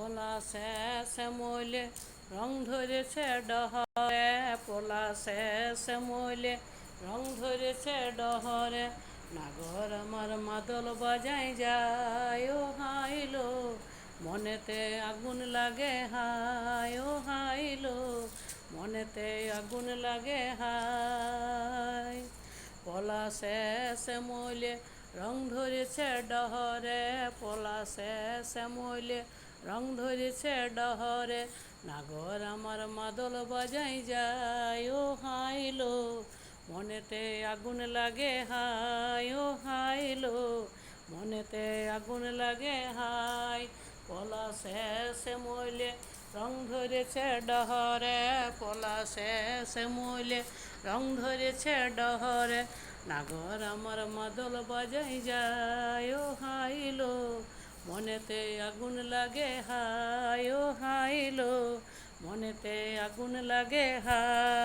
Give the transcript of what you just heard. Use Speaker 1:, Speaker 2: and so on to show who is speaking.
Speaker 1: পলাশে শ্যামলে রং ধরেছে ডহরে, পলাশে শ্যামলে রং ধরেছে ডহরে, নাগর আমার মাদল বাজাই যায় ও হাইলো, মনেতে আগুন লাগে হায় ও হাইলো, মনেতে আগুন লাগে হায়। পলাশে শ্যামলে রং ধরেছে ডহরে, পলাশে শ্যামলে রং ধরেছে ডহরে, নাগর আমার মাদল বাজাই যায় ও হাইলো, মনেতে আগুন লাগে হায় ও হাইলো, মনেতে আগুন লাগে হায়। পলাশে শ্যামলে রং ধরেছে ডহরে, পলাশে শ্যামলে রং ধরেছে ডহরে, নাগর আমার মাদল বাজাই যায় ও হাইলো, মনেতে আগুন লাগে হায় ও হাইলো, মনেতে আগুন লাগে হায়।